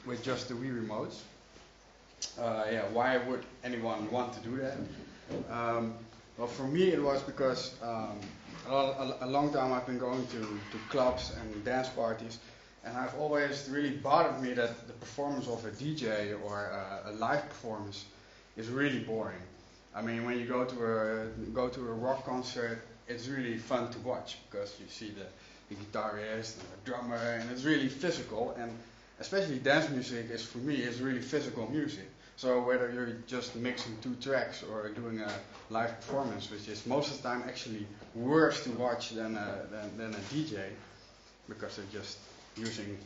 with just the Wii remotes. Yeah, why would anyone want to do that? Well, for me it was because a long time I've been going to clubs and dance parties, and I've always really bothered me that the performance of a DJ or a live performance is really boring. I mean, when you go to a rock concert, it's really fun to watch because you see the guitarist and the drummer, and it's really physical. And especially dance music is, for me, is really physical music. So whether you're just mixing two tracks or doing a live performance, which is most of the time actually worse to watch than a DJ, because they're just using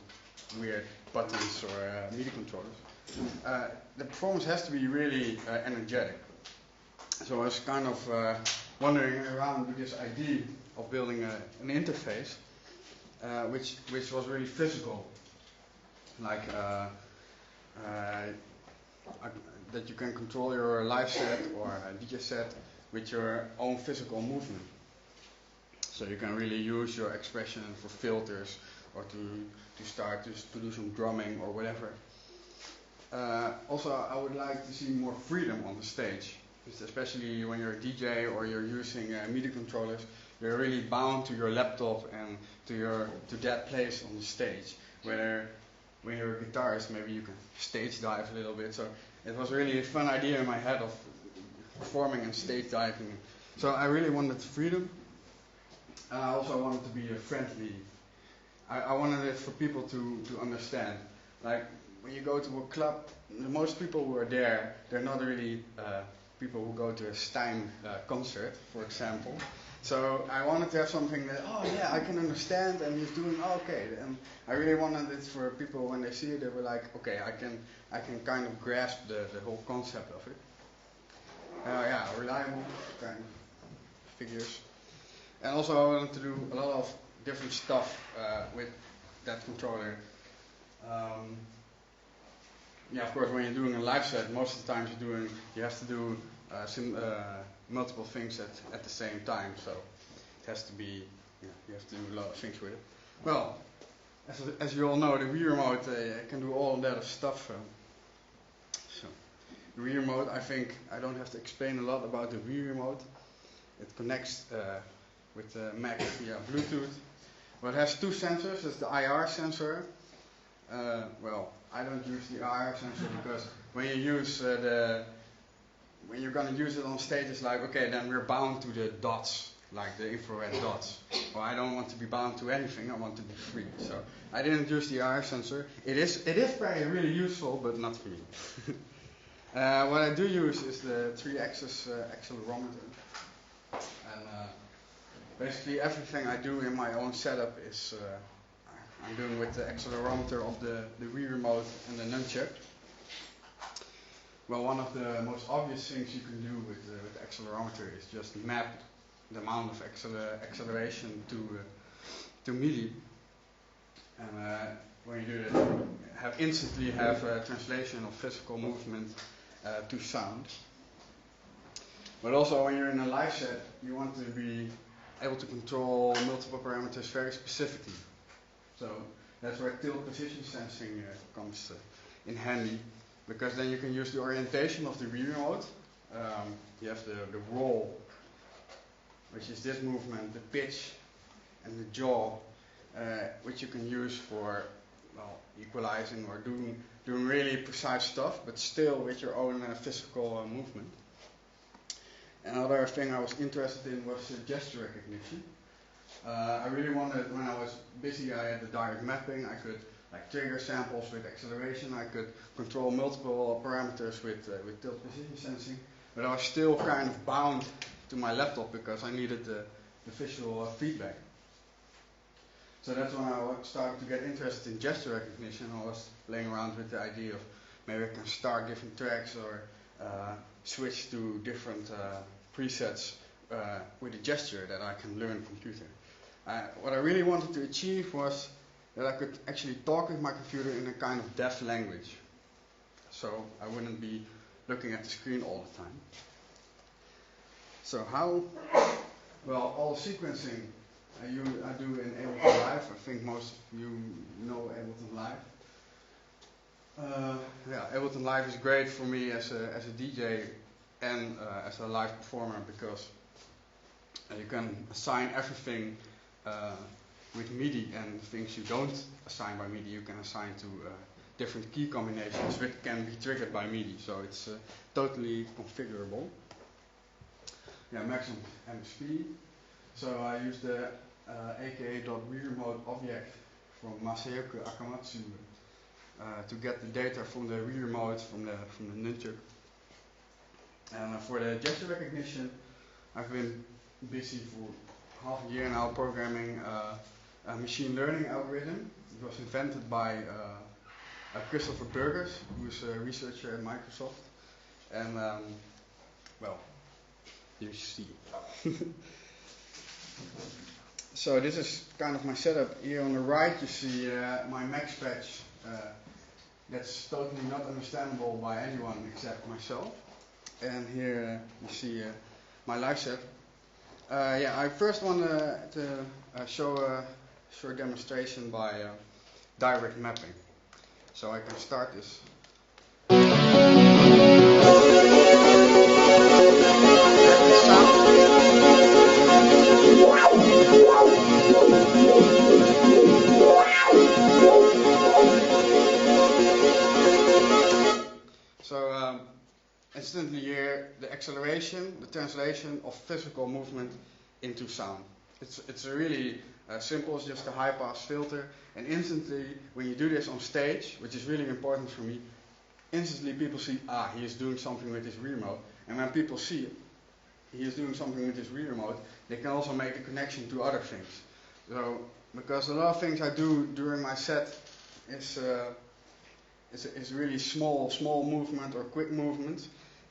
weird buttons or MIDI controllers. The performance has to be really energetic. So I was kind of wandering around with this idea of building an interface, which was really physical, like that you can control your live set or a DJ set with your own physical movement. So you can really use your expression for filters or to start to do some drumming or whatever. Also, I would like to see more freedom on the stage, especially when you're a DJ or you're using MIDI controllers. You're really bound to your laptop and to that place on the stage. Whether when you're a guitarist, maybe you can stage dive a little bit. So it was really a fun idea in my head of performing and stage diving. So I really wanted freedom. And I also wanted to be a friendly. I wanted it for people to understand. Like when you go to a club, most people who are there, they're not really people who go to a Steim concert, for example. So I wanted to have something that, oh yeah, I can understand, and he's doing okay. And I really wanted it for people when they see it, they were like, okay, I can kind of grasp the whole concept of it. Yeah, reliable kind of figures. And also I wanted to do a lot of different stuff with that controller. Yeah, of course, when you're doing a live set, most of the times you have to do multiple things at the same time. So it has to be, you have to do a lot of things with it. Well, as you all know, the Wii remote can do all that stuff. So the Wii remote, I think I don't have to explain a lot about the Wii remote. It connects with the Mac via Bluetooth. Well, it has two sensors. It's the IR sensor. Well, I don't use the IR sensor because when you're going to use it on stage, it's like, okay, then we're bound to the dots, like the infrared dots. Well, I don't want to be bound to anything. I want to be free. So I didn't use the IR sensor. It is really useful, but not for me. What I do use is the 3-axis accelerometer. And basically everything I do in my own setup is I'm doing with the accelerometer of the Wii remote and the nunchuck. Well, one of the most obvious things you can do with the accelerometer is just map the amount of acceleration to MIDI. And when you do that, you instantly have a translation of physical movement to sound. But also when you're in a live set, you want to be able to control multiple parameters very specifically. So that's where tilt position sensing comes in handy, because then you can use the orientation of the Wii remote. You have the roll, which is this movement, the pitch and the jaw, which you can use for equalizing or doing really precise stuff, but still with your own physical movement. Another thing I was interested in was gesture recognition. I really wanted, when I was busy, I had the direct mapping. I could trigger samples with acceleration. I could control multiple parameters with tilt position sensing. But I was still kind of bound to my laptop because I needed the visual feedback. So that's when I started to get interested in gesture recognition. I was playing around with the idea of maybe I can start different tracks or switch to different presets with a gesture that I can learn computer. What I really wanted to achieve was that I could actually talk with my computer in a kind of deaf language. So I wouldn't be looking at the screen all the time. So how? Well, all sequencing I do in Ableton Live. I think most of you know Ableton Live. Ableton Live is great for me as a DJ and as a live performer, because you can assign everything with MIDI, and things you don't assign by MIDI you can assign to different key combinations which can be triggered by MIDI, so it's totally configurable. Yeah, maximum MSP. So I use the aka.reremote object from Masayoku Akamatsu to get the data from the remote from the nunchuk. And for the gesture recognition, I've been busy for half a year now programming a machine learning algorithm. It was invented by Christopher Burgers, who's a researcher at Microsoft. And well, you see. So this is kind of my setup. Here on the right you see my max patch. That's totally not understandable by anyone except myself. And here you see my live set. Yeah, I first want to show a short demonstration by direct mapping. So I can start this. So instantly hear the acceleration, the translation of physical movement into sound. It's really simple. It's just a high pass filter, and instantly when you do this on stage, which is really important for me, instantly people see, he is doing something with his remote. And when people see he is doing something with his remote, they can also make a connection to other things. So because a lot of things I do during my set is really small movement or quick movements,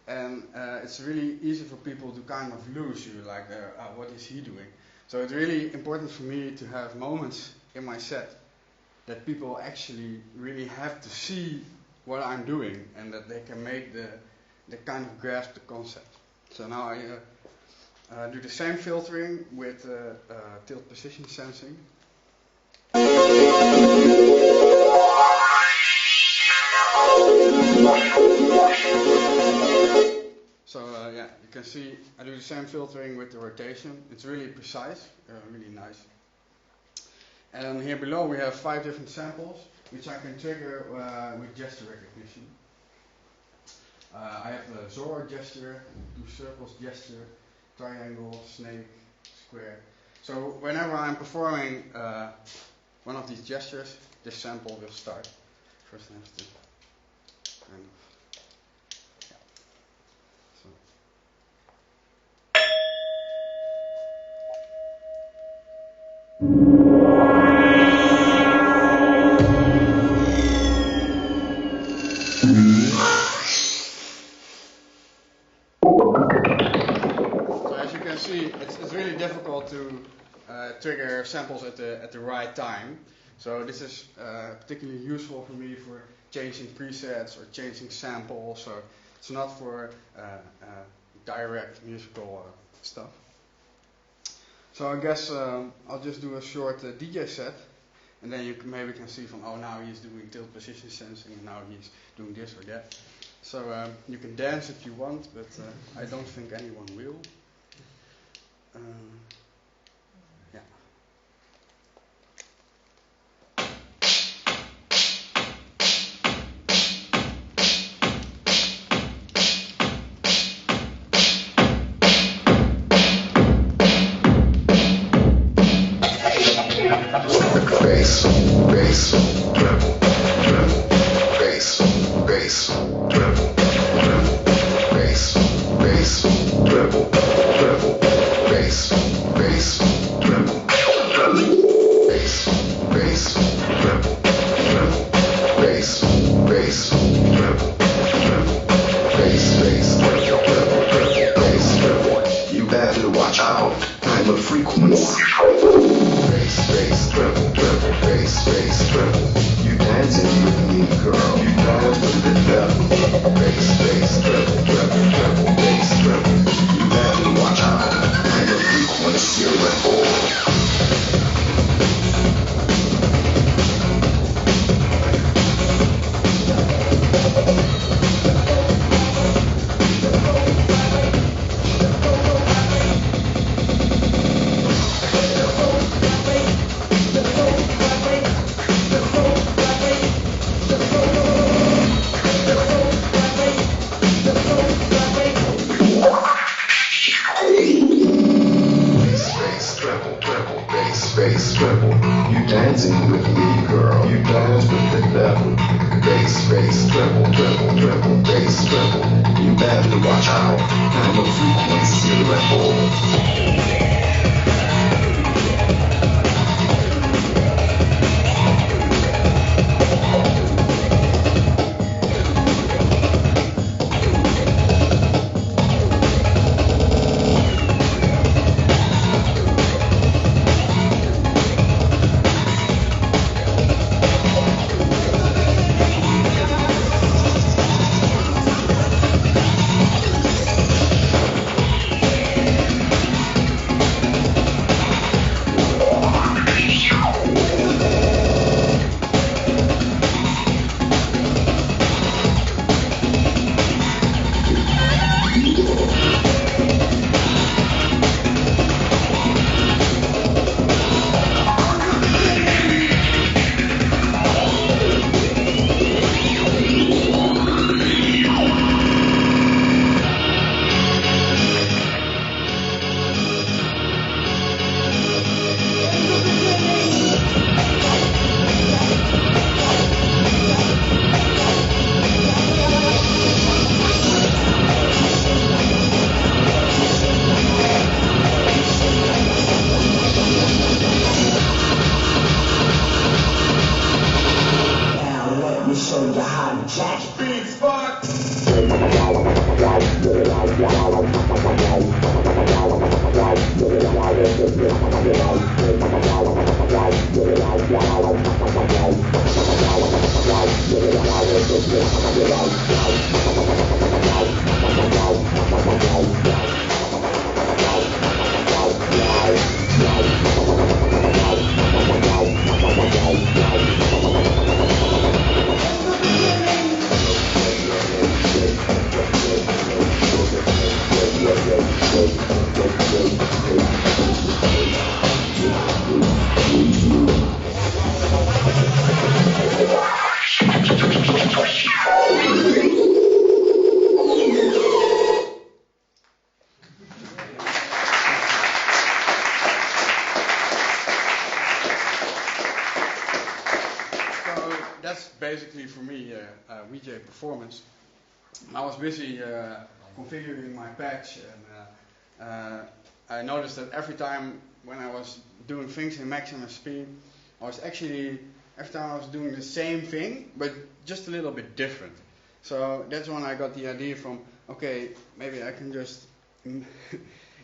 and it's really easy for people to kind of lose you, like what is he doing? So it's really important for me to have moments in my set that people actually really have to see what I'm doing, and that they can make the kind of grasp the concept. So now I do the same filtering with tilt position sensing. So yeah, you can see I do the same filtering with the rotation. It's really precise, really nice. And here below we have 5 different samples which I can trigger with gesture recognition. I have the Zorro gesture, 2 circles gesture, triangle, snake, square. So whenever I'm performing one of these gestures, this sample will start. First I have to kind of, yeah. So. See, it's really difficult to trigger samples at the right time. So this is particularly useful for me for changing presets or changing samples. So it's not for direct musical stuff. So I guess I'll just do a short DJ set, and then you maybe can see from, oh, now he's doing tilt position sensing, and now he's doing this or that. So you can dance if you want, but I don't think anyone will. Yeah. Bass, bass, treble, treble, bass, bass, treble, treble, bass, bass, treble, treble, bass. bass, treble, treble, treble, bass, treble. You better watch out, and the frequency level. Show you how to jack beats, fuck. That's basically for me VJ performance. I was busy configuring my patch, and I noticed that every time when I was doing things in maximum speed, I was actually every time I was doing the same thing, but just a little bit different. So that's when I got the idea from, okay, maybe I can just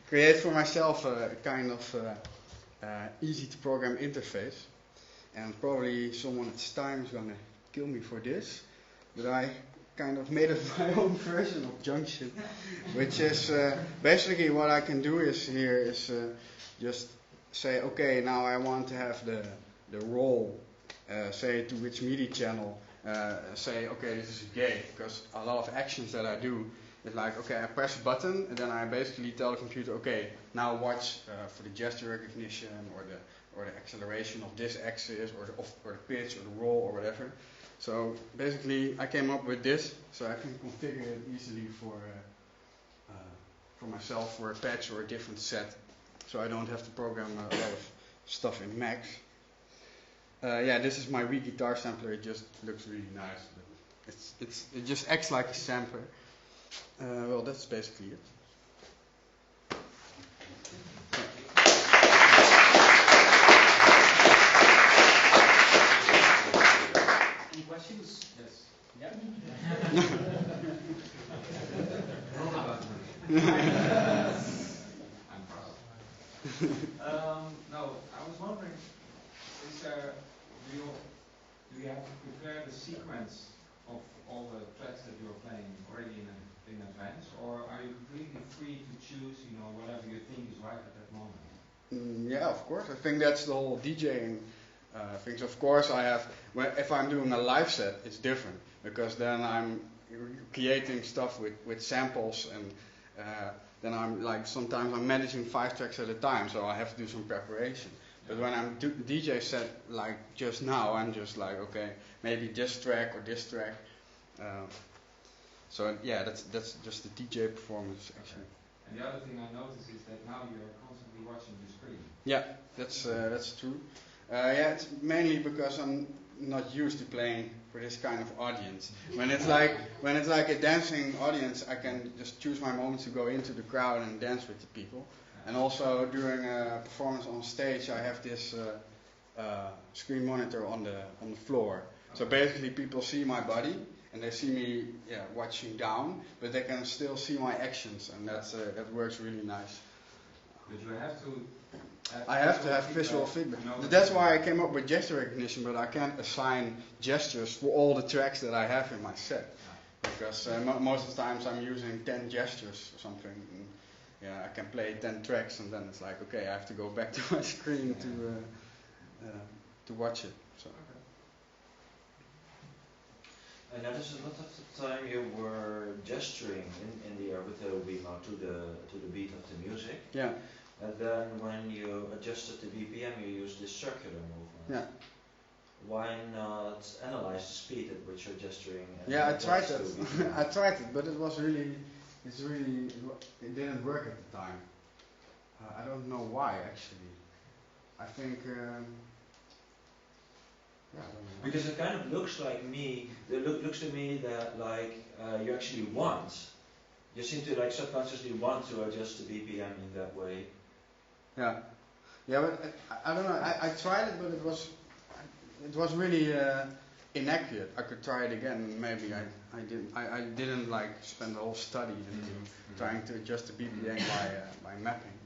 create for myself a kind of easy to program interface. And probably someone at Steim is gonna kill me for this, but I kind of made up my own version of Junction, which is basically what I can do is here is just say, okay, now I want to have the role, say to which MIDI channel, say, okay, this is a gate, because a lot of actions that I do is like, okay, I press a button and then I basically tell the computer, okay, now watch for the gesture recognition or the acceleration of this axis or the pitch or the roll or whatever. So basically I came up with this so I can configure it easily for myself for a patch or a different set, so I don't have to program a lot of stuff in Max. Yeah, this is my Wii guitar sampler. It just looks really nice, but it just acts like a sampler. Well, that's basically it. Any questions? Yes. Yeah. I'm proud. No, I was wondering, do you have to prepare the sequence of all the tracks that you're playing already in advance, or are you completely free to choose, whatever you think is right at that moment? Yeah, of course. I think that's the whole DJing things. Of course, if I'm doing a live set, it's different because then I'm creating stuff with samples, and then I'm like sometimes I'm managing 5 tracks at a time, so I have to do some preparation. But when I'm DJ set like just now, I'm just like, okay, maybe this track or this track. So yeah, that's just the DJ performance actually. Okay. And the other thing I noticed is that now you're constantly watching the screen. Yeah, that's true. Yeah, it's mainly because I'm not used to playing for this kind of audience. When it's like a dancing audience, I can just choose my moments to go into the crowd and dance with the people. And also during a performance on stage, I have this screen monitor on the floor. So basically, people see my body and they see me watching down, but they can still see my actions, and that works really nice. But you have to. I have to have visual feedback. That's why I came up with gesture recognition, but I can't assign gestures for all the tracks that I have in my set. Because most of the times I'm using 10 gestures or something. And, I can play 10 tracks, and then it's like, okay, I have to go back to my screen to watch it. So. I noticed a lot of the time you were gesturing in the air with the remote to the beat of the music. Yeah. And then when you adjusted the BPM, you used this circular movement. Yeah. Why not analyze the speed at which you're gesturing? And I tried adjust that. to BPM? I tried it, but it didn't work at the time. I don't know why actually. I think. I don't know. Because it kind of looks like me. It looks to me that like you actually want. You seem to like subconsciously want to adjust the BPM in that way. Yeah, but I don't know. I tried it, but it was really inaccurate. I could try it again. Maybe I didn't like spend the whole study into trying to adjust the BPM by mapping.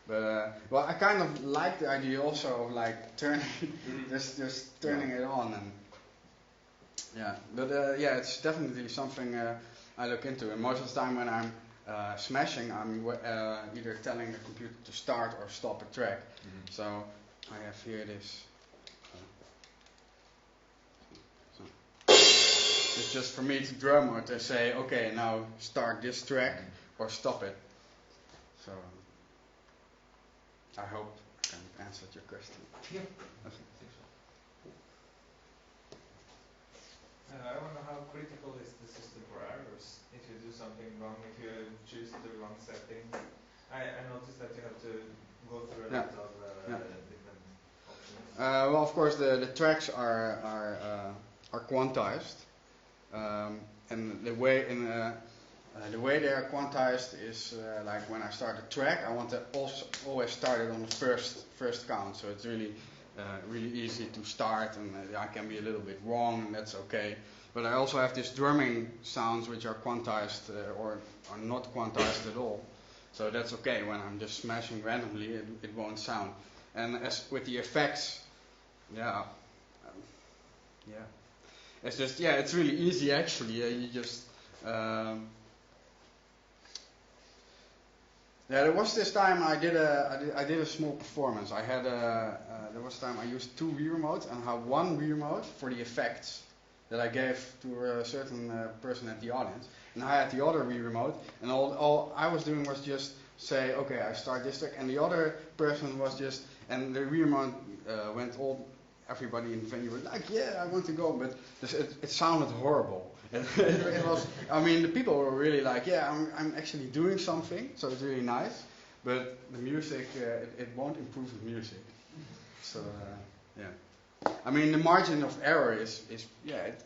But I kind of like the idea also of like turning, just turning it on, and it's definitely something I look into. And most of the time when I'm smashing, I'm either telling the computer to start or stop a track. So I have here this. It's just for me to drum or to say, okay, now start this track or stop it. So I hope I can answer your question. Yeah. Okay. I wonder how critical is the system for errors if you do something wrong, if you choose the wrong setting. I noticed that you have to go through a lot of different options. Well, of course, the tracks are quantized, and the way they are quantized is like when I start a track, I want to always start it on the first count. So it's really easy to start, and I can be a little bit wrong, and that's okay. But I also have these drumming sounds which are quantized or are not quantized at all. So that's okay. When I'm just smashing randomly, it won't sound. And as with the effects, it's just it's really easy actually. You just there was this time I did a small performance. I had there was time I used 2 Wii remotes and had 1 Wii remote for the effects that I gave to a certain person at the audience, and I had the other Wii remote, and all I was doing was just say, okay, I start this track, and the other person was just, and the Wii remote everybody in the venue was like, yeah, I want to go, but it sounded horrible. It was, I mean, the people were really like, yeah, I'm actually doing something, so it's really nice, but the music, it won't improve the music. So, I mean, the margin of error is it's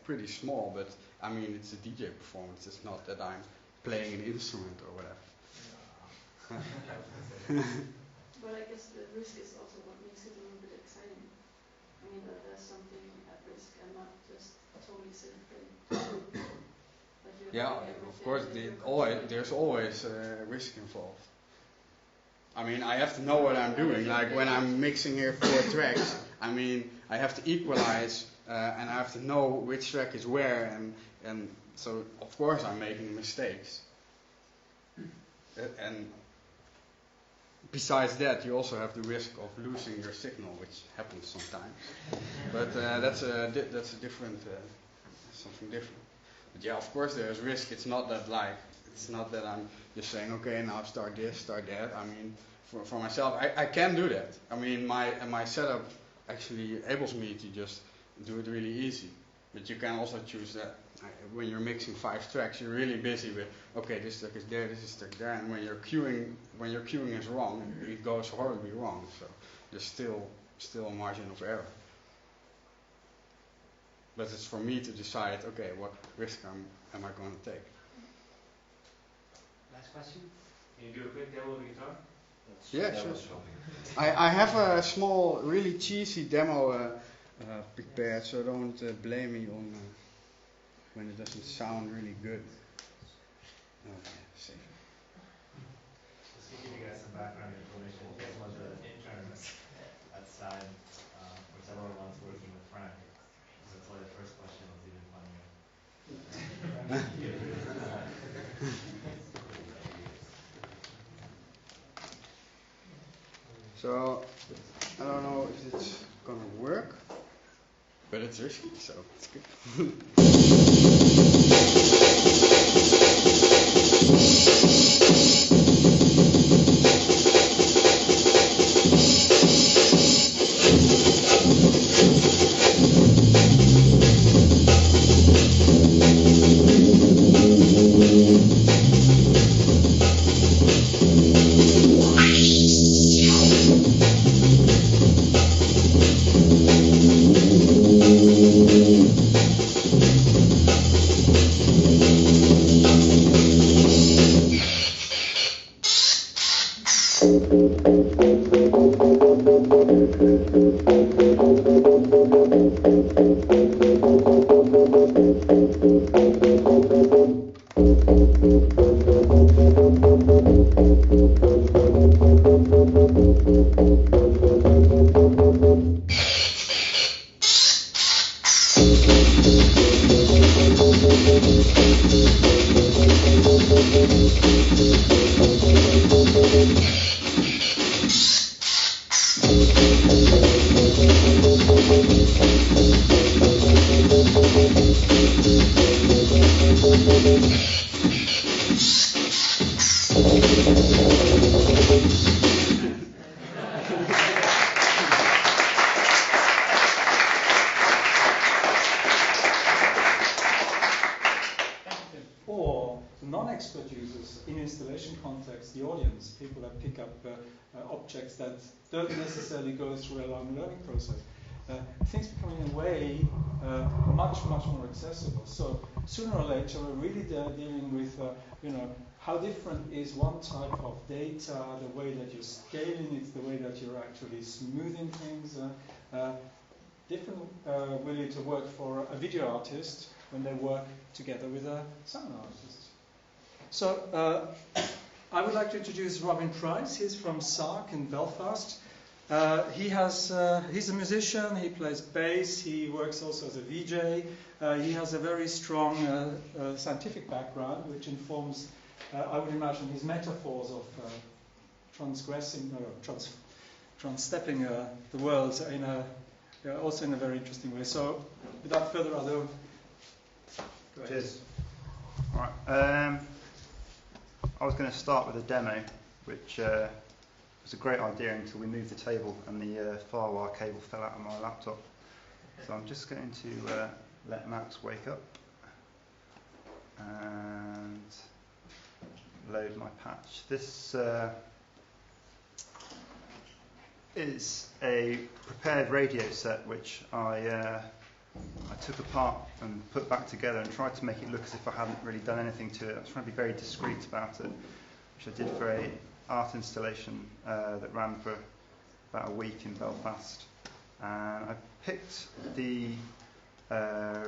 pretty small, but I mean, it's a DJ performance. It's not that I'm playing an instrument or whatever. But I guess the risk is also what makes it a little bit exciting. I mean, that there's something at risk and not just totally safe play. Of course, there's always risk involved. I mean, I have to know what I'm doing. Like when I'm mixing here 4 tracks, I mean, I have to equalize and I have to know which track is where, and so of course I'm making mistakes. And besides that, you also have the risk of losing your signal, which happens sometimes. But that's a different something different. But yeah, of course there's risk. It's not that I'm just saying, okay, now start this, start that. I mean, for myself, I can do that. I mean, my setup actually enables me to just do it really easy. But you can also choose that when you're mixing 5 tracks, you're really busy with, okay, this track is there, this is track there, and when your queuing is wrong, it goes horribly wrong. So there's still a margin of error. but it's for me to decide, okay, what risk am I going to take? Last question? Can you do a quick demo of the guitar? Yeah, sure. I have a small, really cheesy demo prepared, so don't blame me on when it doesn't sound really good. Safe. Just to give you guys some background information, this was an intern at Steim for several months working with Frank. So that's why the first question was even funnier. So, I don't know if it's gonna work, but it's risky, so it's good. non-expert users in installation context, the audience, people that pick up objects that don't necessarily go through a long learning process, things become in a way much more accessible. So sooner or later we're really dealing with how different is one type of data, the way that you're scaling it, the way that you're actually smoothing things. Different really to work for a video artist when they work together with a sound artist. So I would like to introduce Robin Price. He's from SARC in Belfast. He's a musician, he plays bass, he works also as a VJ. He has a very strong scientific background which informs, I would imagine, his metaphors of transstepping the world also in a very interesting way. So without further ado, go ahead. Cheers. All right. I was going to start with a demo, which was a great idea until we moved the table and the Firewire cable fell out of my laptop. So I'm just going to let Max wake up and load my patch. This is a prepared radio set which I took apart and put back together and tried to make it look as if I hadn't really done anything to it. I was trying to be very discreet about it, which I did for a art installation that ran for about a week in Belfast. And I picked the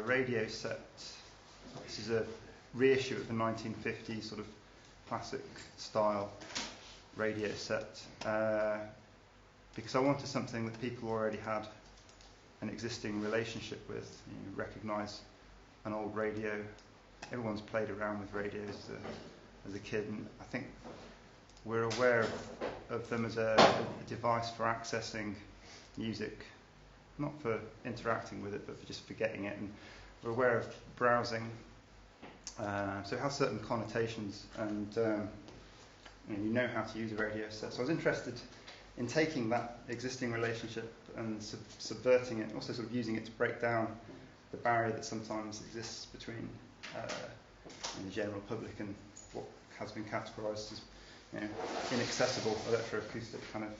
radio set. This is a reissue of the 1950s sort of classic style radio set because I wanted something that people already had an existing relationship with. You recognise an old radio. Everyone's played around with radios as a kid, and I think we're aware of them as a device for accessing music, not for interacting with it, but for just for getting it. And we're aware of browsing, so it has certain connotations, and you know how to use a radio set. So I was interested in taking that existing relationship and subverting it, also sort of using it to break down the barrier that sometimes exists between the general public and what has been categorised as inaccessible electroacoustic kind of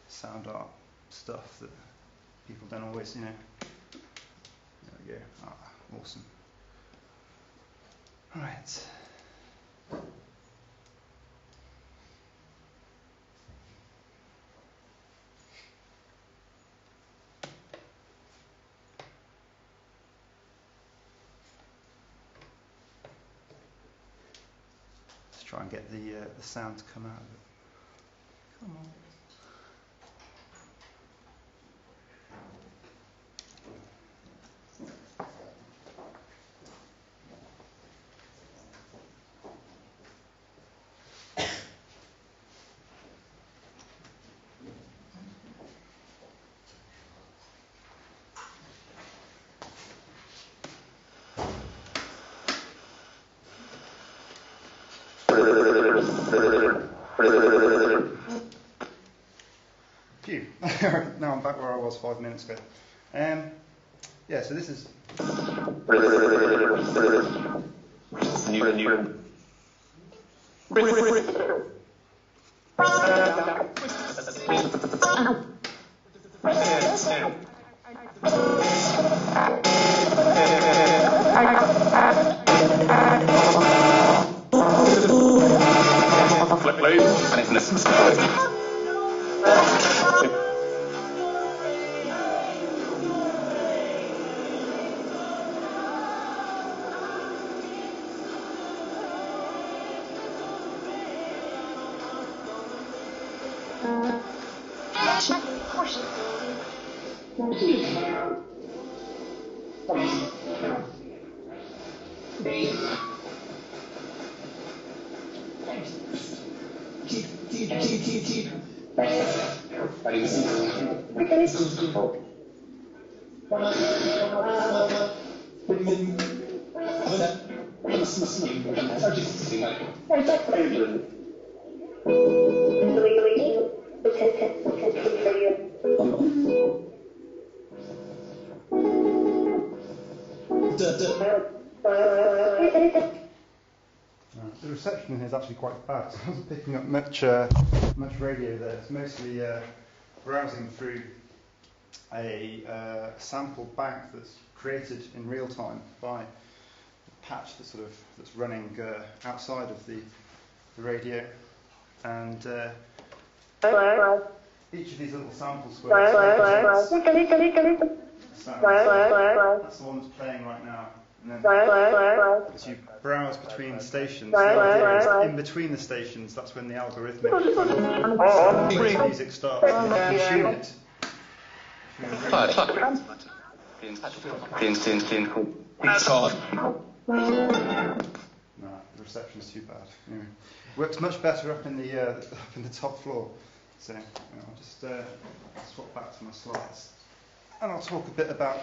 sound art stuff that people don't always we go. Awesome. All right. Let's try and get the sound to come out of it. Come on. Phew. Now I'm back where I was 5 minutes ago. Yeah, so this is. The reception in here is actually quite bad, so I wasn't picking up much radio there. It's mostly browsing through a sample bank that's created in real time by a patch that's running outside of the radio, and each of these little samples represents sound. That's the one that's playing right now. And then as you browse between stations, the idea is in between the stations, that's when the algorithmic music starts. And you tune it. No, the reception's too bad. Anyway, works much better up in the top floor. So I'll just swap back to my slides, and I'll talk a bit about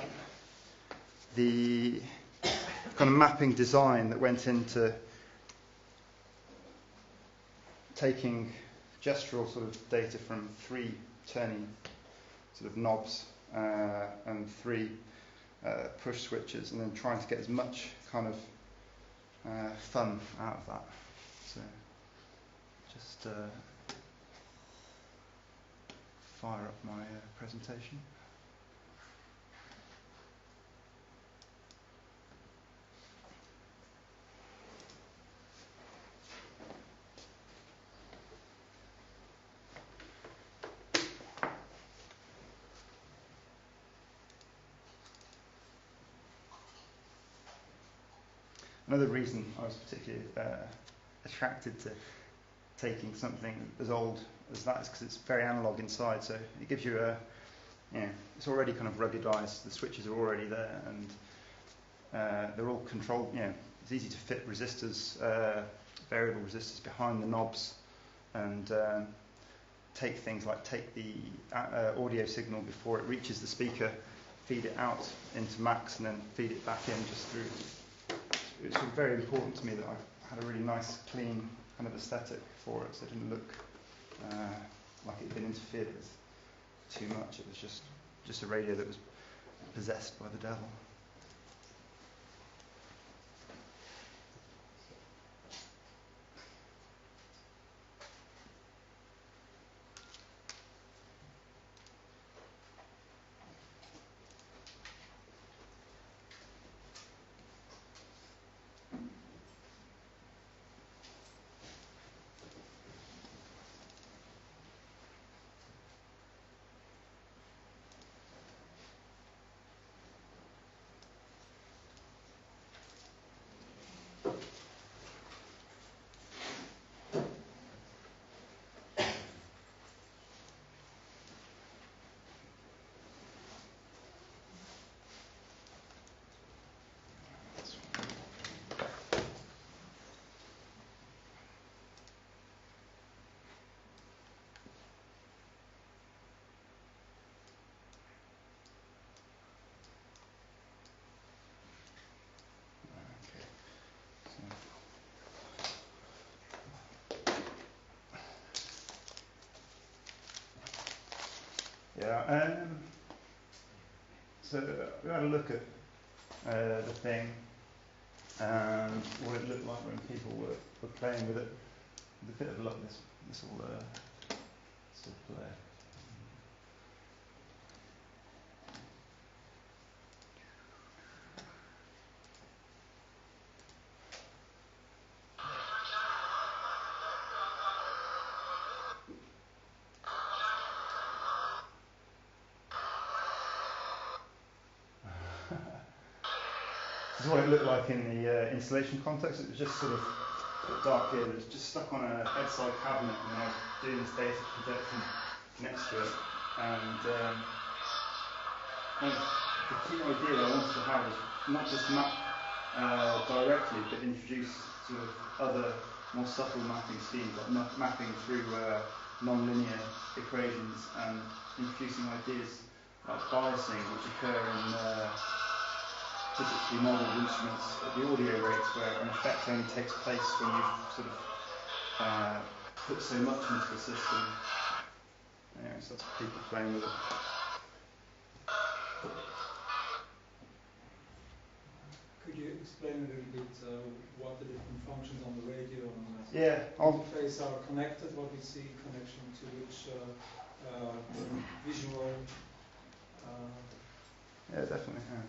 the kind of mapping design that went into taking gestural sort of data from 3 turning sort of knobs and 3 push switches, and then trying to get as much kind of fun out of that. So just fire up my presentation. Another reason I was particularly attracted to taking something as old as that is because it's very analog inside, so it gives you it's already kind of ruggedized, the switches are already there, and they're all controlled, it's easy to fit resistors, variable resistors behind the knobs, and take the audio signal before it reaches the speaker, feed it out into max, and then feed it back in just through. It's very important to me that I had a really nice, clean kind of aesthetic for it, so it didn't look like it had been interfered with too much. It was just a radio that was possessed by the devil. Yeah. So we had a look at the thing and what it looked like when people were playing with it. With a bit of luck, this will play. This is what it looked like in the installation context. It was just sort of dark here. It was just stuck on a bedside cabinet, and I was doing this data projection next to it. And kind of the key idea I wanted to have was not just map directly, but introduce sort of other more subtle mapping schemes, like mapping through non-linear equations, and introducing ideas like biasing, which occur in typically modelled instruments at the audio rates, where an effect only takes place when you've sort of put so much into the system. Anyway, so that's people playing with it. Could you explain a little bit what the different functions on the radio and Yeah, interface are connected, what we see in connection to which visual yeah, definitely. Yeah.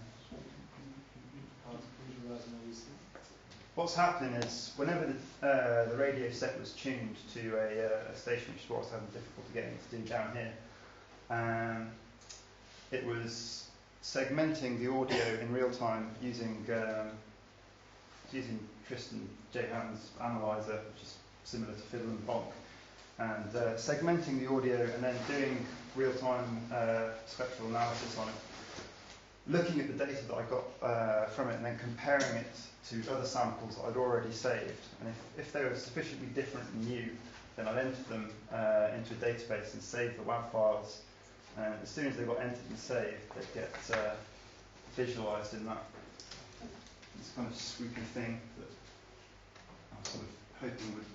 What's happening is, whenever the radio set was tuned to a station, which is what I was having difficulty getting to do down here, it was segmenting the audio in real time using Tristan J. Hatton's analyzer, which is similar to Fiddle and Bonk, and segmenting the audio and then doing real-time spectral analysis on it, looking at the data that I got from it and then comparing it to other samples that I'd already saved. And if they were sufficiently different and new, then I'd enter them into a database and save the WAV files. And as soon as they got entered and saved, they'd get visualized in that this kind of swoopy thing that I was sort of hoping would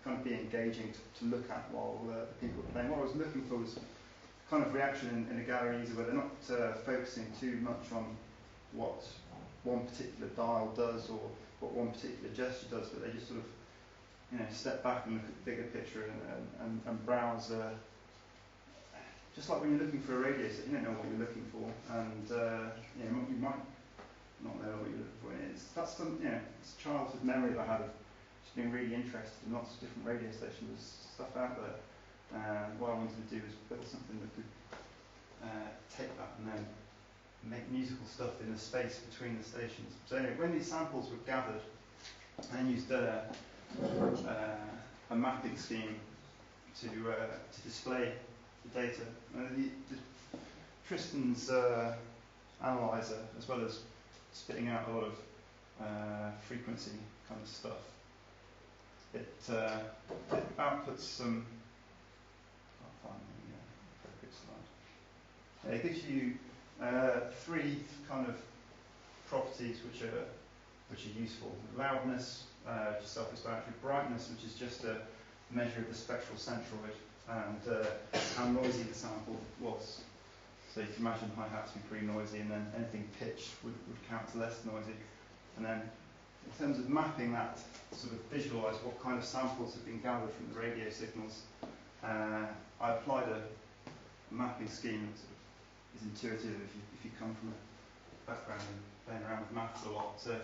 kind of be engaging to look at while the people were playing. What I was looking for was kind of reaction in a gallery user where they're not focusing too much on what one particular dial does or what one particular gesture does, but they just sort of, you know, step back and look at the bigger picture and browse. Just like when you're looking for a radio set, you don't know what you're looking for, and you might not know what you're looking for. And that's some, it's a childhood memory that I had of just being really interested in lots of different radio stations. There's stuff out there. And what I wanted to do was build something that could take that and then make musical stuff in the space between the stations. So anyway, when these samples were gathered, I then used a mapping scheme to display the data. Tristan's analyzer, as well as spitting out a lot of frequency kind of stuff, it outputs some. It gives you three kind of properties which are useful. Loudness, which is self-explanatory. Brightness, which is just a measure of the spectral centroid, and how noisy the sample was. So you can imagine hi-hats be pretty noisy, and then anything pitched would count as less noisy. And then in terms of mapping that, sort of visualise what kind of samples have been gathered from the radio signals, I applied a mapping scheme that sort of is intuitive if you come from a background and playing around with maths a lot. So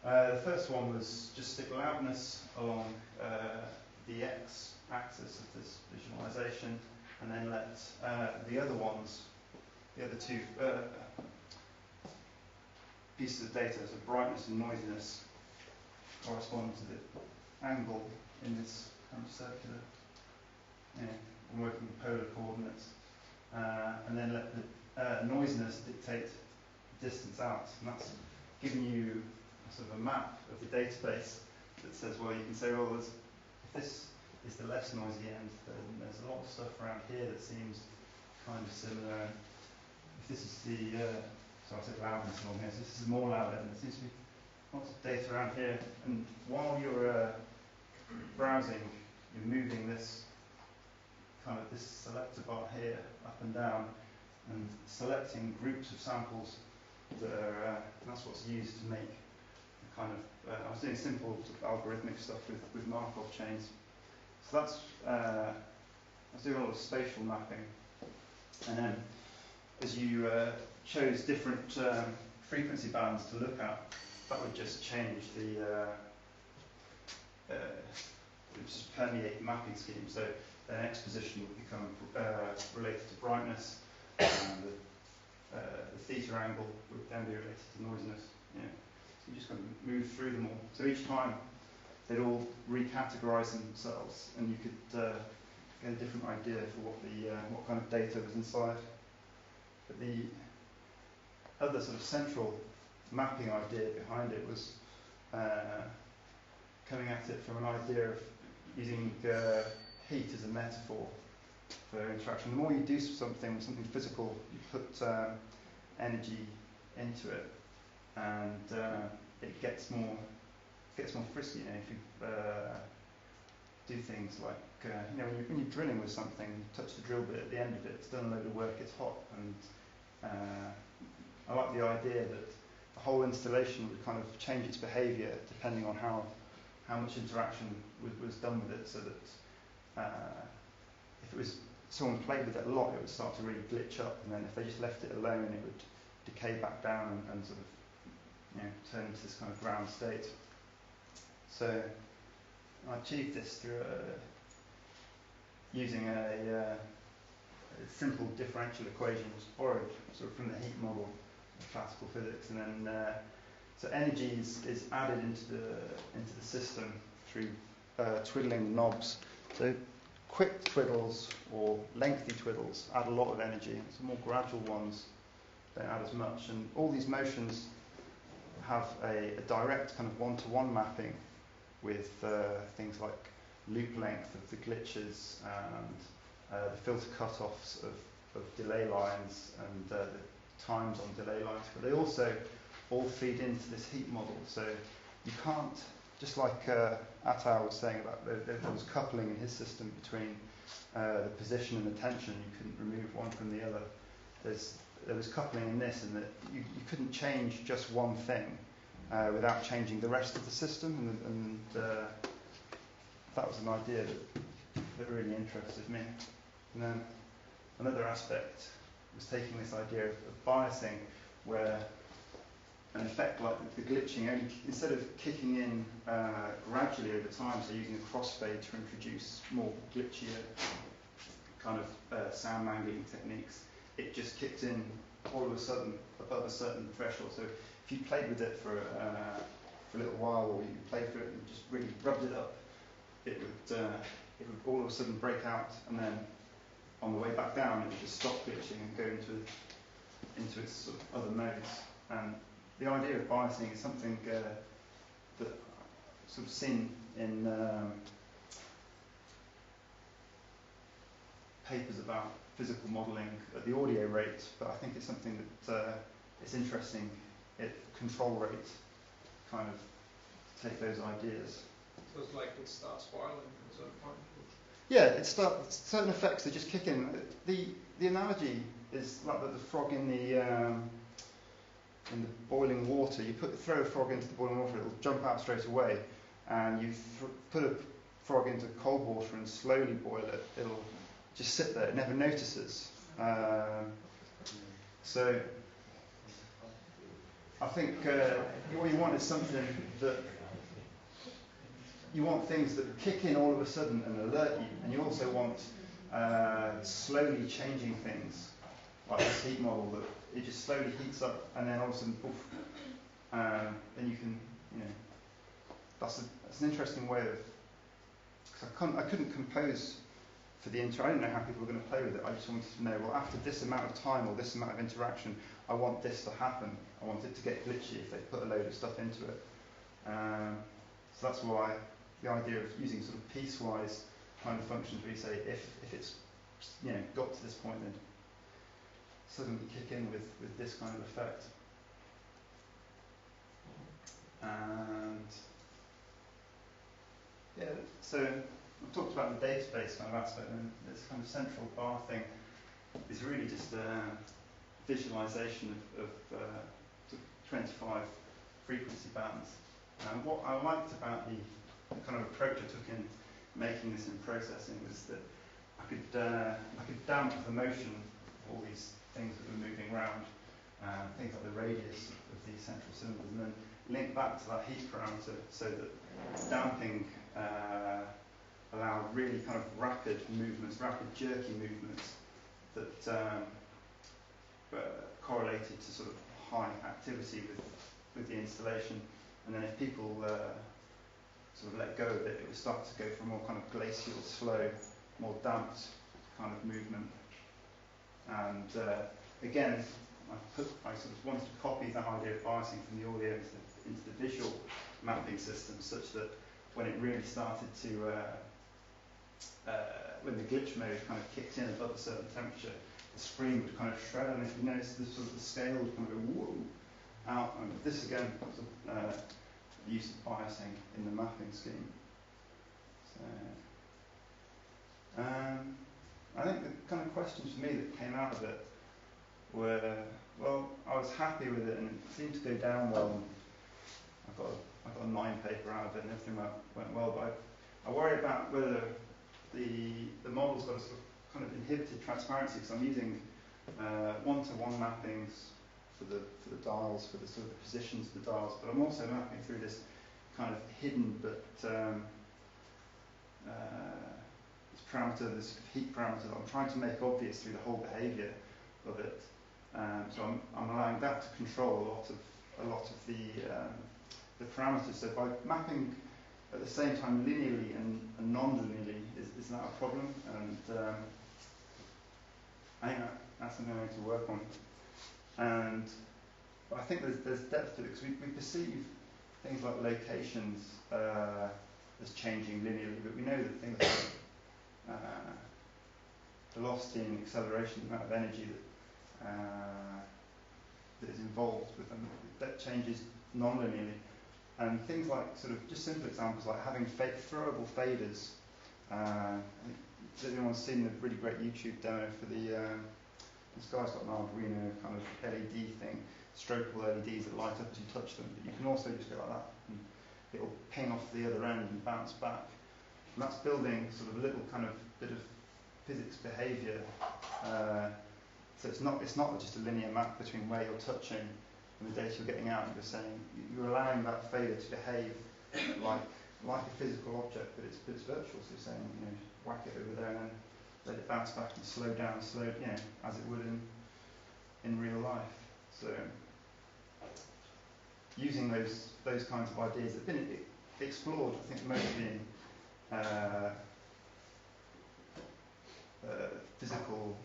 the first one was just stick loudness along the x-axis of this visualization, and then let the other two pieces of data, so brightness and noisiness, correspond to the angle in this kind of circular. I'm working with polar coordinates. And then let the noisiness dictate distance out. And that's giving you sort of a map of the database that says, well, you can say, well, if this is the less noisy end, then there's a lot of stuff around here that seems kind of similar. If this is the, so I said loudness along here, so this is the more loud end, there seems to be lots of data around here. And while you're browsing, you're moving this kind of this selector bar here, up and down, and selecting groups of samples that are, that's what's used to make a kind of, I was doing simple algorithmic stuff with Markov chains. So that's, I was doing a lot of spatial mapping, and then as you chose different frequency bands to look at, that would just change the, it would just permeate the mapping scheme. So the next position would become related to brightness, and the theta angle would then be related to noisiness. Yeah. So you just kind of move through them all. So each time they'd all recategorize themselves, and you could get a different idea for what kind of data was inside. But the other sort of central mapping idea behind it was coming at it from an idea of using heat as a metaphor for interaction. The more you do something physical, you put energy into it, and it gets more frisky. You know, if you do things like you know, when you're drilling with something, you touch the drill bit at the end of it, it's done a load of work, it's hot, and I like the idea that the whole installation would kind of change its behaviour depending on how much interaction was done with it, so that if it was someone played with it a lot, it would start to really glitch up, and then if they just left it alone, it would decay back down and sort of, you know, turn into this kind of ground state. So I achieved this through using a simple differential equation, which was borrowed sort of from the heat model of classical physics, and then so energy is added into the system through twiddling knobs. So quick twiddles or lengthy twiddles add a lot of energy, and some more gradual ones don't add as much. And all these motions have a direct kind of one-to-one mapping with things like loop length of the glitches and the filter cutoffs of delay lines and the times on delay lines. But they also all feed into this heat model. So you can't, just like Atau was saying about there was coupling in his system between the position and the tension. You couldn't remove one from the other. There was coupling in this, and that you couldn't change just one thing without changing the rest of the system, and that was an idea that really interested me. And then another aspect was taking this idea of biasing, where an effect like the glitching, only instead of kicking in gradually over time, so using a crossfade to introduce more glitchier kind of sound mangling techniques, it just kicked in all of a sudden above a certain threshold. So if you played with it for a little while, or you played for it and just really rubbed it up, it would all of a sudden break out, and then on the way back down it would just stop glitching and go into its sort of other modes. And the idea of biasing is something that sort of seen in papers about physical modelling at the audio rate, but I think it's something that it's interesting at control rate, kind of take those ideas. So it's like it starts spiraling at a certain point. Yeah, it starts, certain effects, they just kick in. The analogy is like the frog in the boiling water. You throw a frog into the boiling water, it'll jump out straight away. And you put a frog into cold water and slowly boil it, it'll just sit there, it never notices. So I think what you want is something that you want things that kick in all of a sudden and alert you, and you also want slowly changing things, like this heat model, that it just slowly heats up and then all of a sudden, poof, then you can, you know, that's an interesting way of, because I couldn't compose for the intro. I didn't know how people were going to play with it. I just wanted to know, well, after this amount of time or this amount of interaction, I want this to happen. I want it to get glitchy if they put a load of stuff into it. So that's why the idea of using sort of piecewise kind of functions, where you say if it's, you know, got to this point, then suddenly kick in with this kind of effect. And yeah, so I've talked about the database kind of aspect, and this kind of central bar thing is really just a visualization of 25 frequency bands. And what I liked about the kind of approach I took in making this in processing was that I could damp the motion of all these things that were moving around, things like the radius of these central cylinders, and then link back to that heat parameter so that damping allowed really kind of rapid movements, rapid jerky movements that correlated to sort of high activity with the installation. And then if people sort of let go of it, it would start to go for a more kind of glacial, slow, more damped kind of movement. And again, I sort of wanted to copy that idea of biasing from the audio into the visual mapping system, such that when it really started to, when the glitch mode kind of kicked in above a certain temperature, the screen would kind of shred, and you notice the sort of the scale would kind of go whoa out. And this again was the use of biasing in the mapping scheme. So, I think the kind of questions for me that came out of it were, well, I was happy with it and it seemed to go down well. And I got a 9 paper out of it and everything went well, but I worry about whether the model's got a sort of kind of inhibited transparency, because I'm using one-to-one mappings for the dials, for the sort of positions of the dials, but I'm also mapping through this kind of hidden but this parameter, this heat parameter that I'm trying to make obvious through the whole behaviour of it. So I'm allowing that to control a lot of the parameters. So by mapping at the same time linearly and non-linearly, is that a problem? And I think that's something I need to work on. And I think there's depth to it, because we perceive things like locations as changing linearly, but we know that things like velocity and acceleration, the amount of energy that is involved with them, that changes non-linearly. And things like, sort of just simple examples like having throwable faders. Everyone's seen the really great YouTube demo for this guy's got an Arduino kind of LED thing, strokeable LEDs that light up as you touch them. But you can also just go like that, and it'll ping off the other end and bounce back. And that's building sort of a little kind of bit of physics behaviour. So it's not just a linear map between where you're touching and the data you're getting out. You're saying you're allowing that fader to behave like a physical object, but it's virtual. So you're saying, whack it over there and then let it bounce back and slow down, as it would in real life. So using those kinds of ideas have been explored, I think, mostly in physical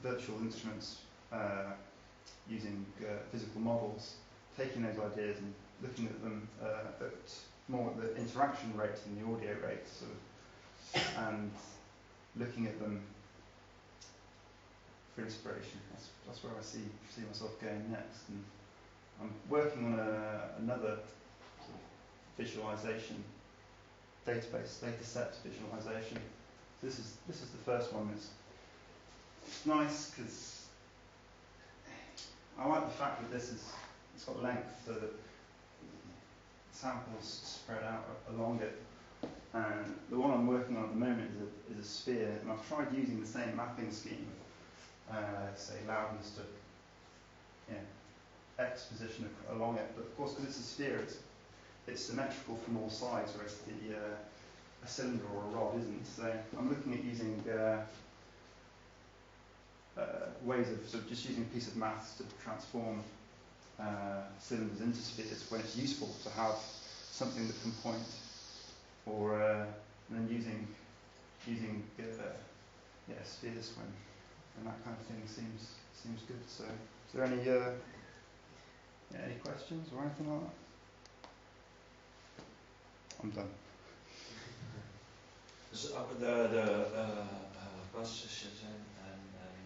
virtual instruments, using physical models, taking those ideas and looking at them at more at the interaction rate and the audio rate, sort of, and looking at them for inspiration. That's where I see myself going next. And I'm working on another sort of visualization database, data set visualization. This is the first one. It's nice because I like the fact that it's got length, so that samples spread out along it. And the one I'm working on at the moment is a sphere, and I've tried using the same mapping scheme, say loudness to X position along it, but of course because it's a sphere, it's symmetrical from all sides, whereas a cylinder or a rod isn't. So I'm looking at using ways of sort of just using a piece of maths to transform cylinders into spheres when it's useful to have something that can point, or and then using spheres when that kind of thing seems good. So is there any questions or anything like that? I'm done. So the past sessions and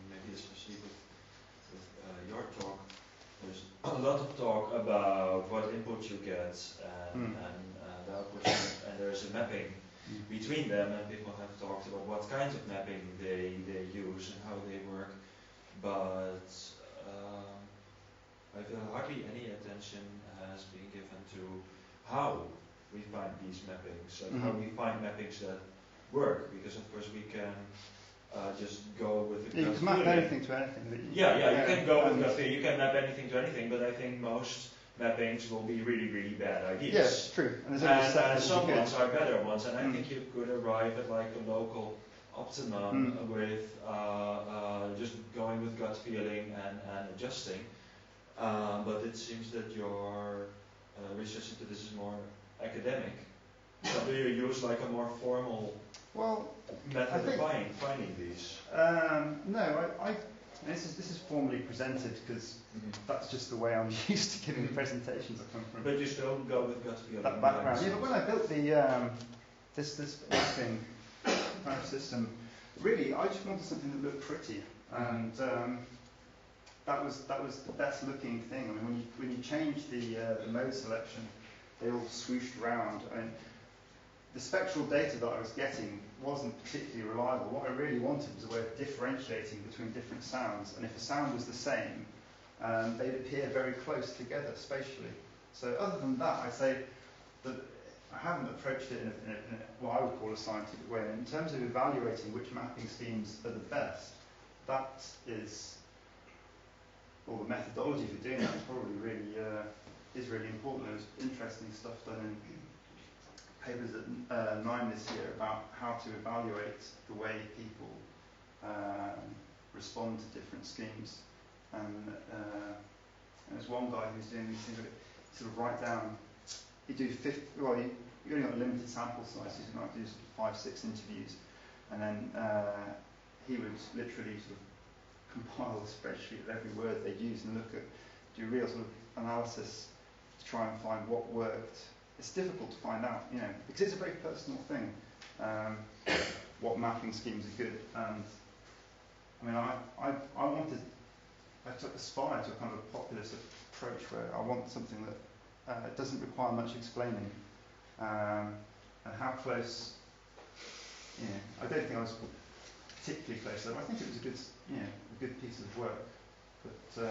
maybe especially with your talk, there's a lot of talk about what input you get and the output, and there's a mapping between them, and people have talked about what kinds of mapping they use and how they work, but I feel hardly any attention has been given to how we find these mappings, like how we find mappings that work, because of course we can just go with the you can map anything to anything. You can go with gut feeling, you can map anything to anything, but I think most mappings will be really, really bad ideas. Yes, true. And some ones are better ones, and I think you could arrive at like a local optimum with just going with gut feeling and adjusting. But it seems that your research into this is more academic. So do you use like a more formal method of finding these? No, this is formally presented because that's just the way I'm used to giving presentations. I come from. But you still go with gut feeling. That background. Yeah, but when I built the this mapping kind of system, really I just wanted something that looked pretty, and that was the best looking thing. I mean, when you change the mode selection, they all swooshed around. I mean, the spectral data that I was getting wasn't particularly reliable. What I really wanted was a way of differentiating between different sounds, and if a sound was the same, they'd appear very close together spatially. So other than that, I'd say that I haven't approached it in what I would call a scientific way. In terms of evaluating which mapping schemes are the best, that is, well, the methodology for doing that is probably really important. There was interesting stuff done in papers at 9 this year about how to evaluate the way people respond to different schemes. And there's one guy who's doing these things where you sort of write down, you do you only got a limited sample size, so you might do 5-6 interviews, and then he would literally sort of compile a spreadsheet of every word they use and do real sort of analysis to try and find what worked. It's difficult to find out, because it's a very personal thing, what mapping schemes are good. And I mean, I aspired to a kind of a populist approach where I want something that doesn't require much explaining, and how close. I don't think I was particularly close, though. I think it was a good piece of work. But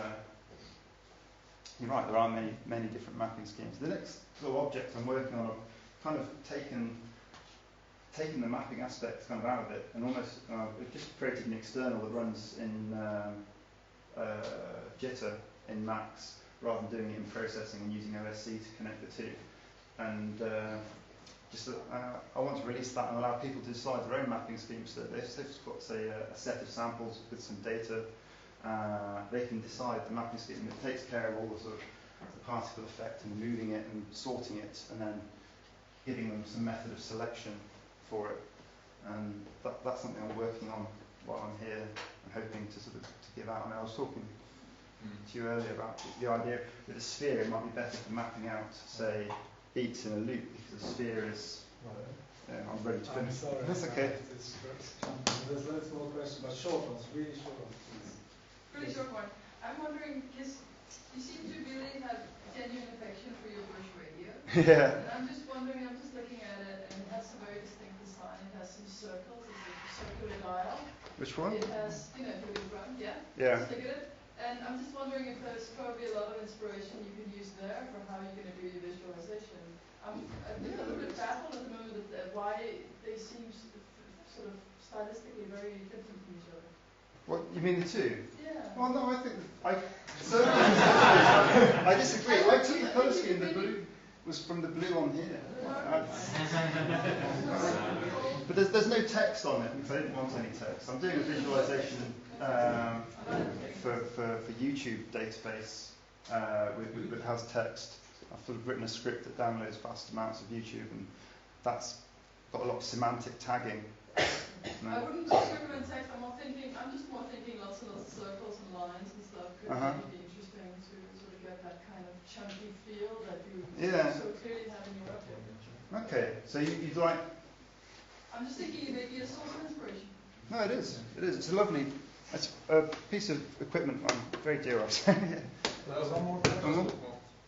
you're right, there are many different mapping schemes. The next little object I'm working on, I've kind of taken the mapping aspect kind of out of it, and almost just created an external that runs in jitter in Max, rather than doing it in processing and using OSC to connect the two. And I want to release that and allow people to decide their own mapping schemes. So they've got, say, a set of samples with some data. They can decide the mapping scheme that takes care of all the sort of the particle effect and moving it and sorting it, and then giving them some method of selection for it. And that's something I'm working on while I'm here and hoping to sort of to give out. I mean, I was talking to you earlier about the idea with a sphere it might be better for mapping out, say, beats in a loop, because the sphere is. I'm ready to finish. Sorry, that's okay. There's loads more questions, but short ones, really short ones, please. Really short one. I'm wondering, because you seem to really have genuine affection for your Bush radio. Yeah. And I'm just wondering, I'm just looking at it, and it has a very distinct design. It has some circles, it's a circular dial. Which one? It has, to the front, yeah? Yeah. Just look at it. And I'm just wondering if there's probably a lot of inspiration you can use there for how you're going to do your visualization. I'm a little bit baffled at the moment at why they seem sort of stylistically very different from each other. What, you mean the two? Yeah. Well, no, I think I disagree. I took the colour scheme. The blue was from the blue on here. But there's no text on it because I didn't want any text. I'm doing a visualization for YouTube database that has text. I've sort of written a script that downloads vast amounts of YouTube, and that's got a lot of semantic tagging. I wouldn't just recommend text. I'm just more thinking lots and lots of circles and lines and stuff could maybe be interesting to sort of get that kind of chunky feel that you so clearly have in your object. Okay, so you'd like. I'm just thinking maybe a source of inspiration. No, it is. It's a lovely. It's a piece of equipment I'm very dear of. There was one more question.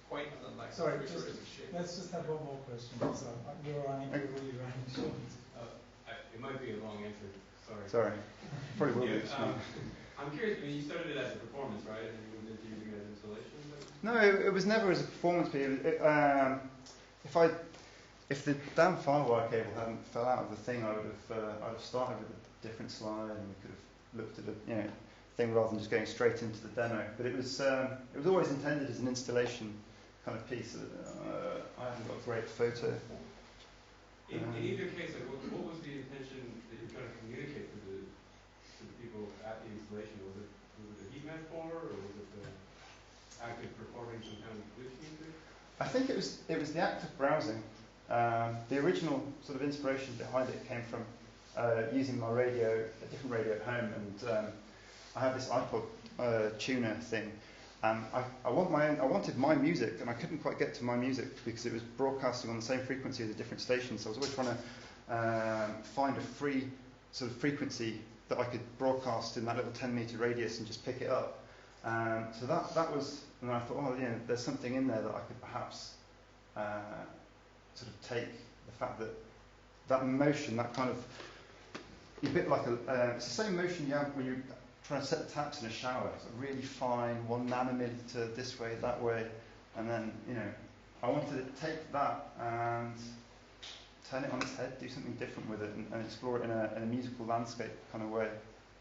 Point than like Sorry, which just, is a shape. let's just have one more question. So we're really running short. It might be a long answer. Sorry. Sorry. Probably will be. I'm curious. I mean, you started it as a performance, right? And then you moved into using it as installation. No, it was never as a performance piece. If the damn firewire cable hadn't fell out of the thing, I'd have started with a different slide, and we could have looked at the thing rather than just going straight into the demo. But it was always intended as an installation kind of piece. I haven't got a great photo. In either case, like, what was the intention that you're trying to communicate to the people at the installation? Was it a heat metaphor, or was it the act of performing some kind of glitch music? I think it was the act of browsing. The original sort of inspiration behind it came from using my radio, a different radio at home, and I have this iPod tuner thing. I wanted my music, and I couldn't quite get to my music because it was broadcasting on the same frequency as a different station. So I was always trying to find a free sort of frequency that I could broadcast in that little 10-meter radius and just pick it up. So that was, and I thought, oh, there's something in there that I could perhaps sort of take the fact that motion, that kind of, a bit like it's the same motion you have when you're trying to set the taps in a shower. It's really fine, 1 nanometer this way, that way, and then I wanted to take that and turn it on its head, do something different with it, and explore it in a musical landscape kind of way.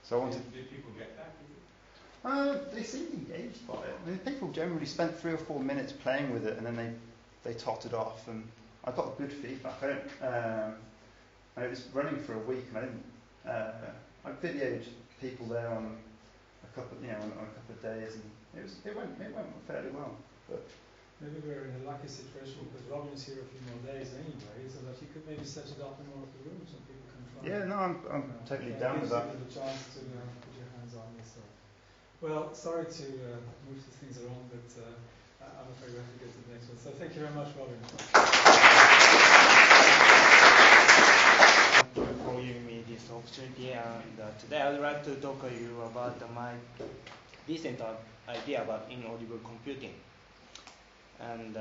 So I wanted. Did people get that? They seemed engaged by it. I mean, people generally spent 3 or 4 minutes playing with it, and then they totted off, and I got good feedback. And it was running for a week, and I didn't. I videoed people there on a couple of days, and it went fairly well. But maybe we're in a lucky situation because Robin is here a few more days anyway, so that you could maybe set it up in one of the rooms and people can try. Yeah, no, I'm totally down with that. Gives you the chance to put your hands on yourself. Well, sorry to move these things around, but I'm afraid we have to go to the next one. So thank you very much, Robin. For giving me this opportunity, and today I would like to talk to you about my recent idea about inaudible computing. And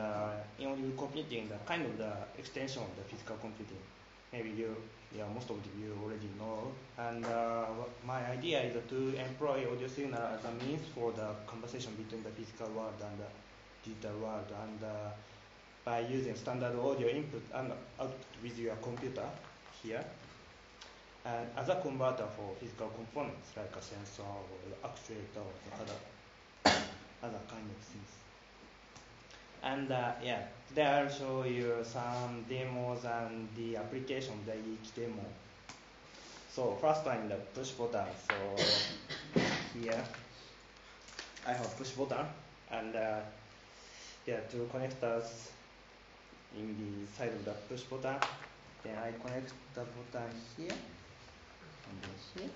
inaudible computing, the kind of the extension of the physical computing. Maybe most of you already know. And my idea is to employ audio signal as a means for the conversation between the physical world and the digital world, and by using standard audio input and output with your computer here, and as a converter for physical components like a sensor or actuator or other kind of things. And today I'll show you some demos and the application of each demo. So first one, the push button. So here I have push button, and two connectors in the side of the push button. Then I connect the button here and then here.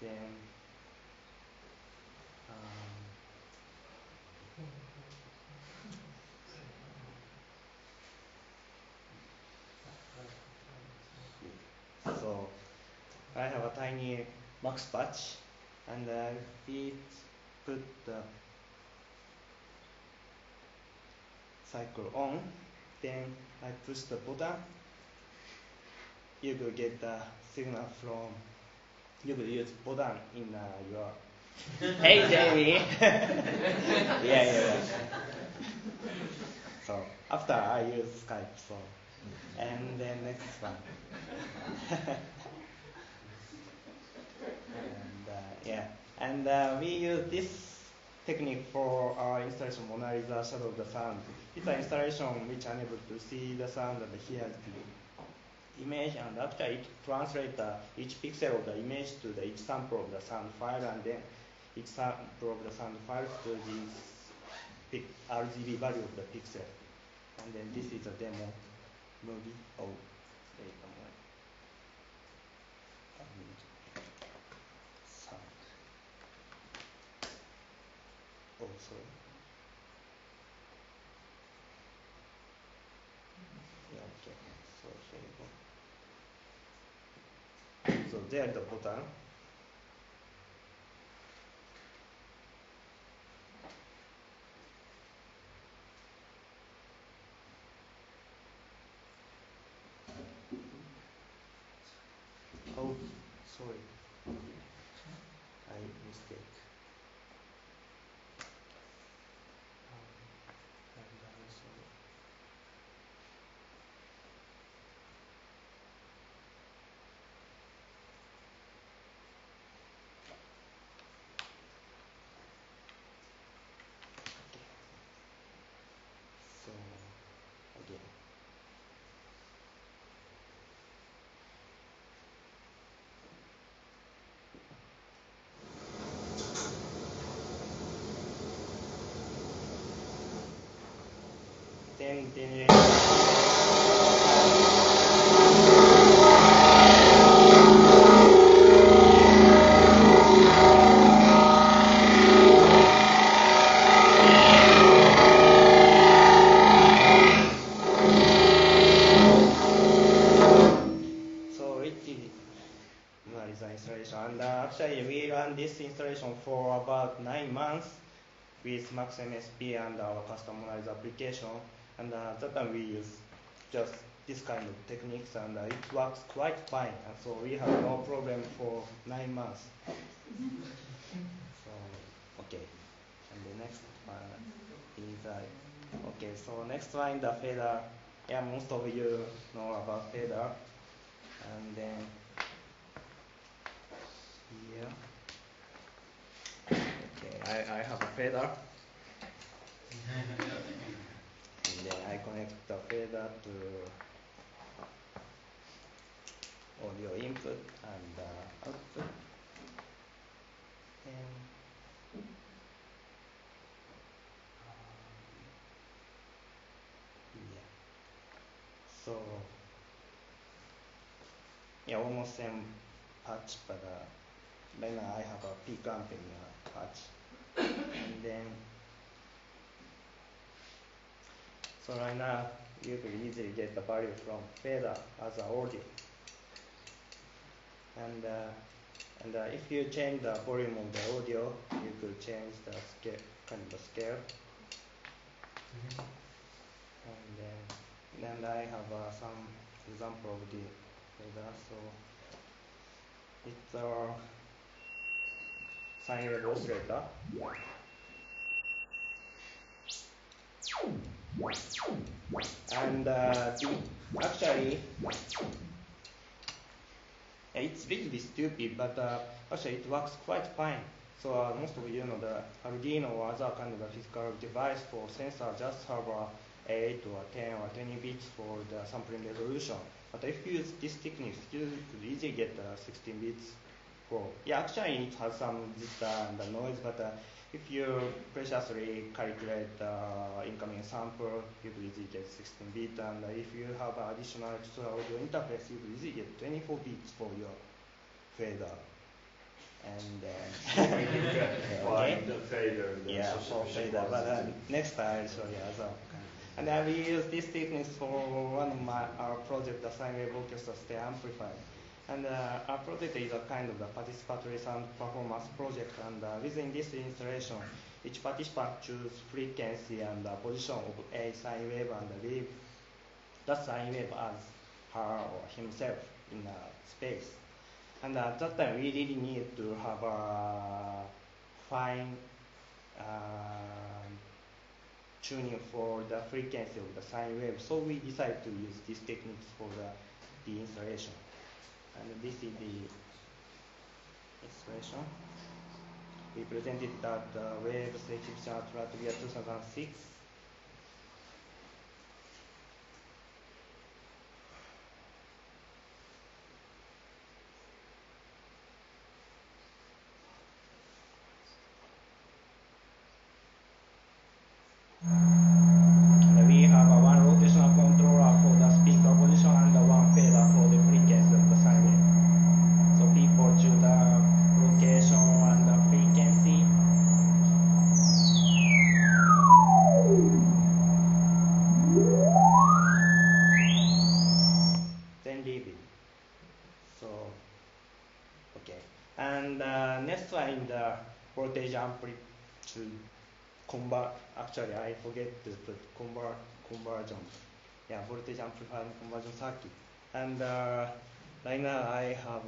Then so I have a tiny max patch, and we put the cycle on. Then I push the button. You will get the signal from. You will use button in your. Hey Jamie. yeah. So after I use Skype. So and then next one. And we use this technique for our installation Mona Lisa Shadow of the Sound. It's an installation which enables to see the sound and hear the image, and after it translates each pixel of the image to each sample of the sound file, and then each sample of the sound file to this RGB value of the pixel. And then this is a demo movie. Oh, wait a moment. Sound. Oh, sorry. Yeah, okay. So here we go. So there's the button. Oh, sorry. I mistake. I'm sorry. Okay. So again. Then so it is an installation, and actually we ran this installation for about 9 months with Max MSP and our customized application, and that time we use just this kind of techniques, and it works quite fine, and so we have no problem for 9 months. So okay, and the next one is okay. So next one, the fader. Yeah, most of you know about fader, and then here. Okay, I have a fader. And then I connect the fader to audio input and output. And yeah. So yeah, almost same patch, but then I have a peak amping patch. And then so right now you can easily get the value from fader as an audio. And if you change the volume of the audio, you could change the scale, kind of the scale. And then I have some example of the fader. So it's a sine wave oscillator. And actually, it's a little bit stupid, but actually it works quite fine. So most of you know the Arduino or other kind of physical device for sensor just have 8 or 10 or 20 bits for the sampling resolution. But if you use this technique, you could easily get 16 bits for. Yeah, actually it has some jitter and noise, but if you preciously calculate the incoming sample, you could easily get 16 bits. And if you have additional extra audio interface, you could easily get 24 bits for your fader. And find the fader. Yeah, for fader. But next time I'll show you as well. And we use these techniques for one of our project, the sine wave orchestra stereo amplifier. And our project is a kind of the participatory sound performance project. And within this installation, each participant chooses frequency and position of a sine wave and leave the sine wave as her or himself in space. And at that time, we really need to have a fine tuning for the frequency of the sine wave. So we decided to use these techniques for the installation. And this is the installation. We presented that Waves exhibition at Latvia 2006. And we have one rotational controller for the speaker position and one fader for the frequency of the sine wave. So people choose the location and the frequency. Then leave it. So, okay. And next one, the voltage amplitude convert. Actually, I forget to put conversion. Yeah, voltage amplifier conversion circuit. And right now I have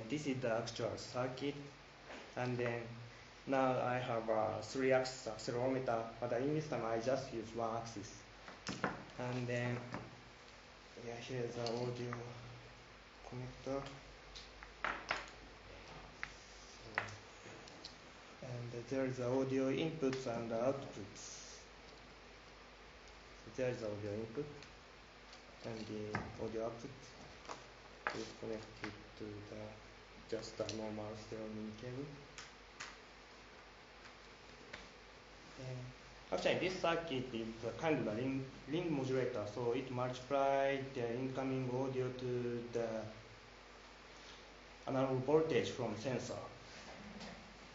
this is the actual circuit, and then now I have a 3-axis accelerometer, but in this time I just use 1 axis. And then here's the audio connector. And there is the audio inputs and outputs. So there is the audio input and the audio output is connected to just a normal stereo cable. Actually, this circuit is a kind of a ring modulator, so it multiplies the incoming audio to the analog voltage from sensor.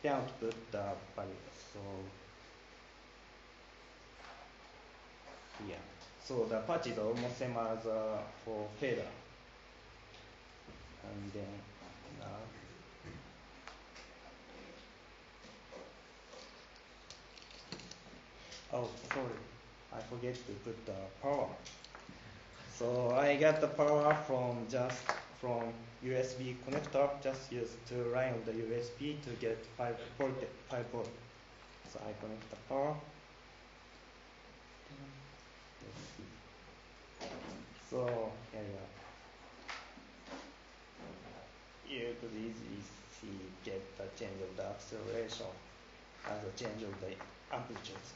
Then output the value. So the patch is almost same as for fader. And then oh, sorry, I forget to put the power. So I get the power from USB connector, just use 2 lines of the USB to get 5 volt. So I connect the power. Let's see. So you could easily get the change of the acceleration as a change of the amplitude.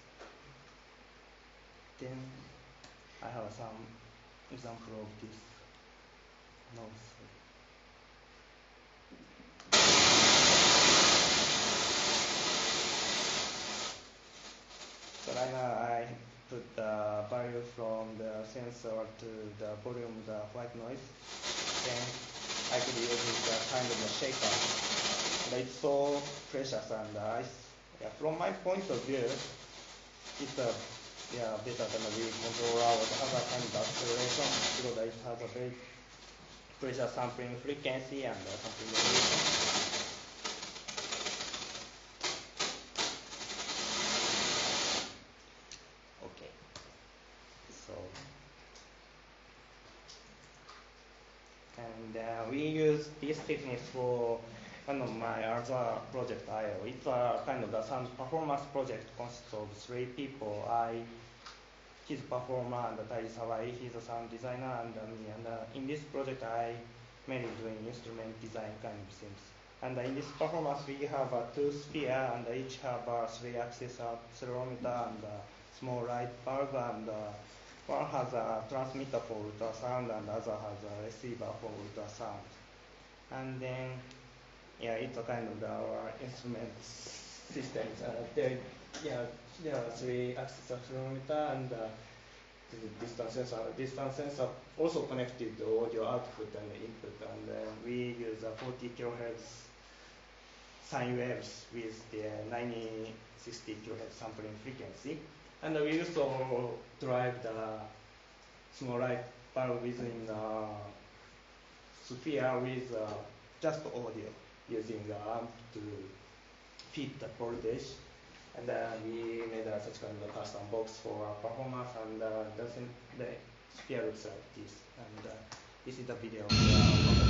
Then I have some example of this noise. So right now I put the value from the sensor to the volume of the white noise. Then I could use it kind of a shaker. But it's so precious, and from my point of view, it's better than we control our other kind of acceleration, because it has a very precious sampling frequency and sampling duration. Okay, so and we use this technique for one of my other project IO. It's a kind of the sound performance project, consists of 3 people. He's a performer, and Tairi Sawai, he's a sound designer, and me. And in this project, I mainly doing instrument design kind of things. And in this performance, we have 2 spheres, and each have a 3-axis accelerometer and a small light bulb, and one has a transmitter for ultrasound, and other has a receiver for ultrasound. And then, it's a kind of our instrument systems. There are 3-axis accelerometer and the distance sensor also connected to audio output and input, and we use 40 kHz sine waves with the 9060 kHz sampling frequency, and we also drive the small light bulb within the sphere with just audio using the amp to feed the voltage. And we made such kind of a custom box for our performance, and the sphere looks like this. And this is the video of the